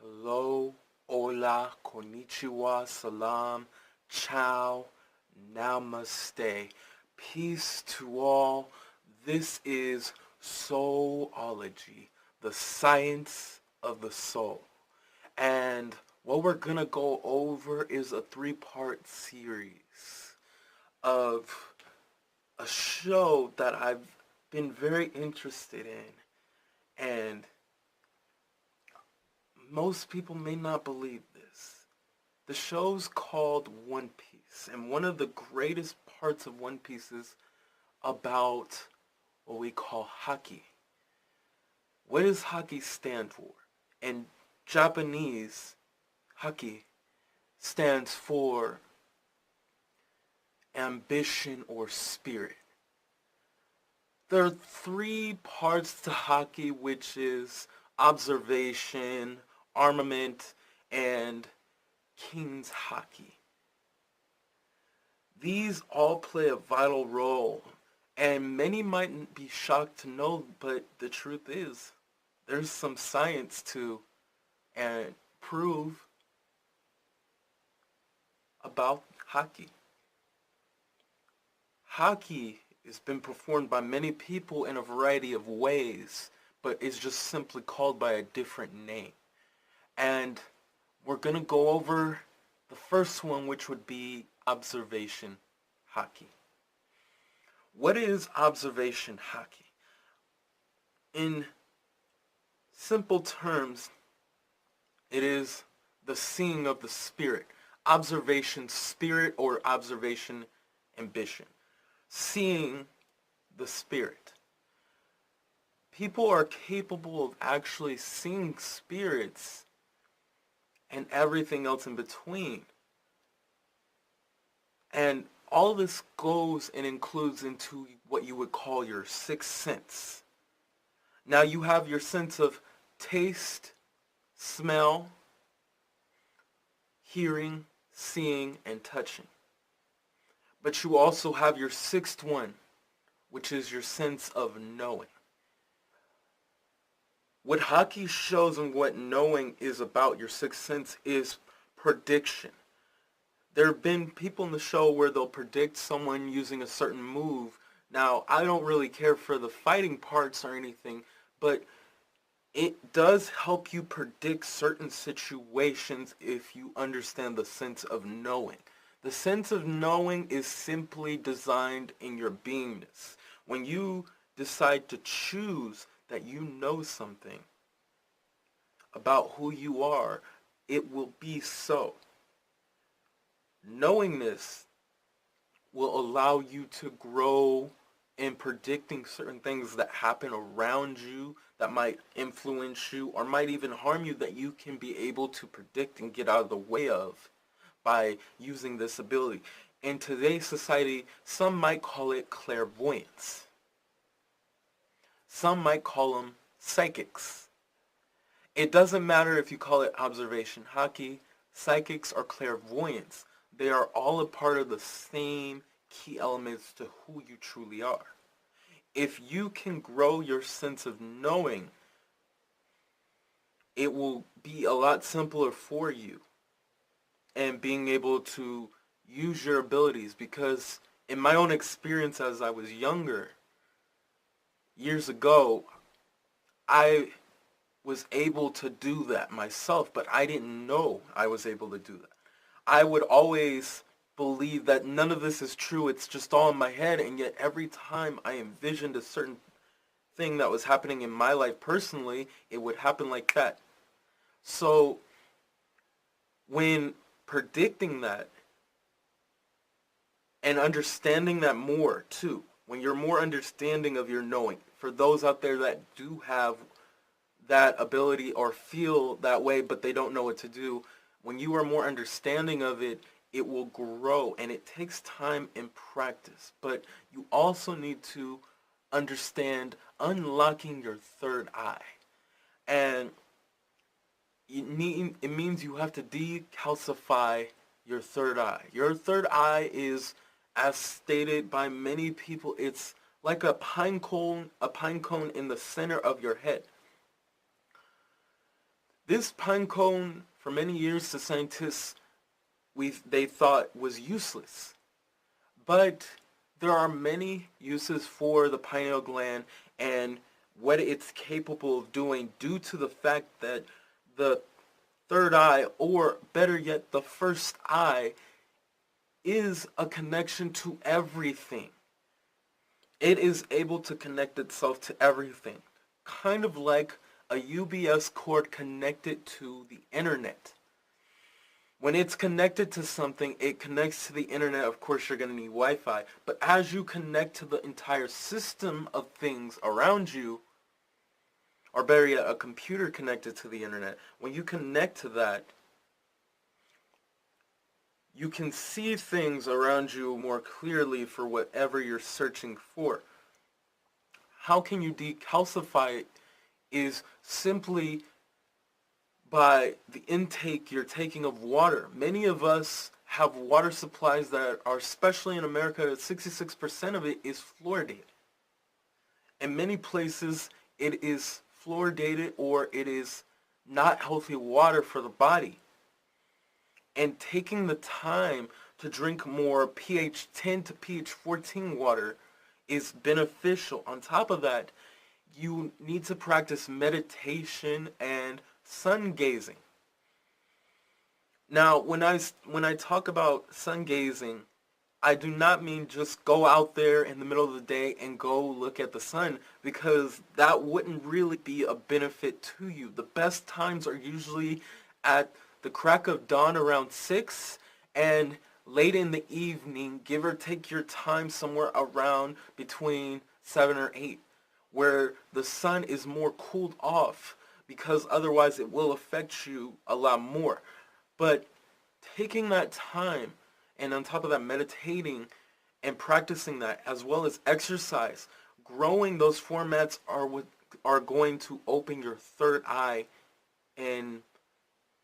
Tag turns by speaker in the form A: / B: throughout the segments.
A: Hello, Hola, Konnichiwa, Salaam, Ciao Namaste. Peace to all. This is Soulology, the science of the soul. And what we're going to go over is a three-part series of a show that I've been very interested in. And most people may not believe this. The show's called One Piece, and one of the greatest parts of One Piece is about what we call Haki. What does Haki stand for? In Japanese, Haki stands for ambition or spirit. There are three parts to Haki, which is observation, armament, and King's Haki. These all play a vital role, and many might be shocked to know, but the truth is, there's some science to and prove about Haki. Haki has been performed by many people in a variety of ways, but is just simply called by a different name. And we're going to go over the first one, which would be observation Haki. What is observation Haki? In simple terms, it is the seeing of the spirit. Observation spirit or observation ambition. Seeing the spirit. People are capable of actually seeing spirits and everything else in between. And all this goes and includes into what you would call your sixth sense. Now you have your sense of taste, smell, hearing, seeing, and touching. But you also have your sixth one, which is your sense of knowing. What Haki shows and what knowing is about your sixth sense is prediction. There have been people in the show where they'll predict someone using a certain move. Now, I don't really care for the fighting parts or anything, but it does help you predict certain situations if you understand the sense of knowing. The sense of knowing is simply designed in your beingness. When you decide to choose that you know something about who you are, it will be so. Knowingness will allow you to grow in predicting certain things that happen around you that might influence you or might even harm you, that you can be able to predict and get out of the way of by using this ability. In today's society, some might call it clairvoyance. Some might call them psychics. It doesn't matter if you call it observation Haki, psychics, or clairvoyance. They are all a part of the same key elements to who you truly are. If you can grow your sense of knowing, it will be a lot simpler for you and being able to use your abilities, because in my own experience as I was younger, years ago, I was able to do that myself, but I didn't know I was able to do that. I would always believe that none of this is true, it's just all in my head, and yet every time I envisioned a certain thing that was happening in my life personally, it would happen like that. So when predicting that and understanding that more too, when you're more understanding of your knowing, for those out there that do have that ability or feel that way but they don't know what to do, when you are more understanding of it, it will grow, and it takes time and practice. But you also need to understand unlocking your third eye. And it means you have to decalcify your third eye. Your third eye is, as stated by many people, it's like a pine cone in the center of your head. This pine cone, for many years, the scientists they thought was useless. But there are many uses for the pineal gland and what it's capable of doing due to the fact that the third eye, or better yet, the first eye, is a connection to everything. It is able to connect itself to everything. Kind of like a UBS cord connected to the internet. When it's connected to something, it connects to the internet. Of course, you're going to need Wi-Fi. But as you connect to the entire system of things around you, or better yet, a computer connected to the internet, when you connect to that, you can see things around you more clearly for whatever you're searching for. How can you decalcify it is simply by the intake you're taking of water. Many of us have water supplies that are, especially in America, 66% of it is fluoridated. In many places, it is fluoridated or it is not healthy water for the body. And taking the time to drink more pH 10 to pH 14 water is beneficial. On top of that, you need to practice meditation and sun gazing. Now, when I talk about sun gazing, I do not mean just go out there in the middle of the day and go look at the sun, because that wouldn't really be a benefit to you. The best times are usually at the crack of dawn around 6 and late in the evening, give or take your time somewhere around between 7 or 8, where the sun is more cooled off, because otherwise it will affect you a lot more. But taking that time, and on top of that, meditating and practicing that, as well as exercise, growing those formats are going to open your third eye and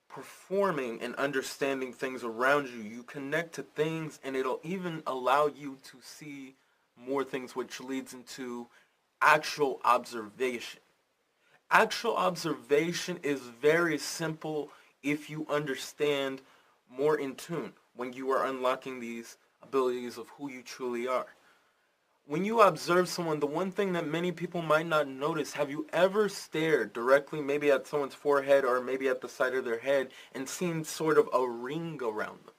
A: performing and understanding things around you. You connect to things, and it'll even allow you to see more things, which leads into actual observation. Actual observation is very simple if you understand more in tune when you are unlocking these abilities of who you truly are. When you observe someone, the one thing that many people might not notice, have you ever stared directly maybe at someone's forehead or maybe at the side of their head and seen sort of a ring around them?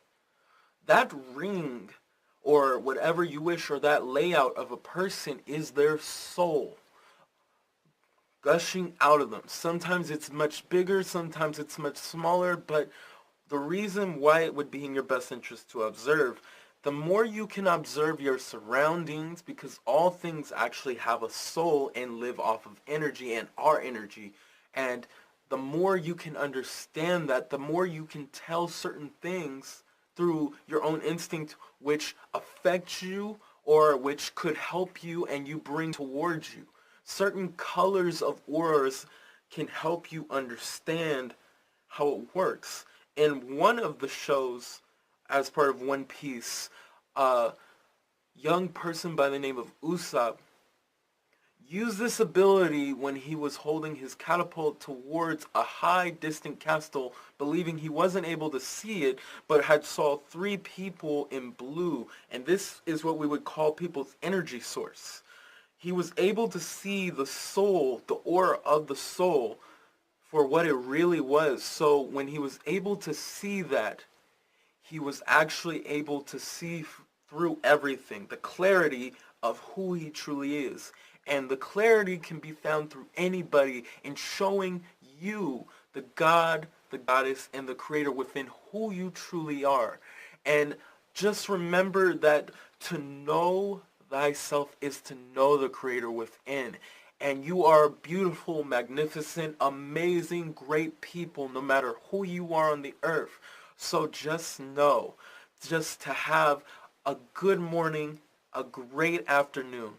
A: That ring, or whatever you wish, or that layout of a person is their soul gushing out of them. Sometimes it's much bigger, sometimes it's much smaller, but the reason why it would be in your best interest to observe, the more you can observe your surroundings, because all things actually have a soul and live off of energy and are energy, and the more you can understand that, the more you can tell certain things through your own instinct which affect you or which could help you and you bring towards you. Certain colors of auras can help you understand how it works. In one of the shows, as part of One Piece, a young person by the name of Usopp used this ability when he was holding his catapult towards a high distant castle, believing he wasn't able to see it, but had saw 3 people in blue, and this is what we would call people's energy source. He was able to see the soul, the aura of the soul, for what it really was. So when he was able to see that, he was actually able to see through everything, the clarity of who he truly is. And the clarity can be found through anybody in showing you the God, the goddess, and the creator within who you truly are. And just remember that to know thyself is to know the creator within. And you are beautiful, magnificent, amazing, great people, no matter who you are on the earth. So just know, just to have a good morning, a great afternoon,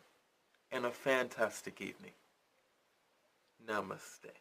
A: and a fantastic evening. Namaste.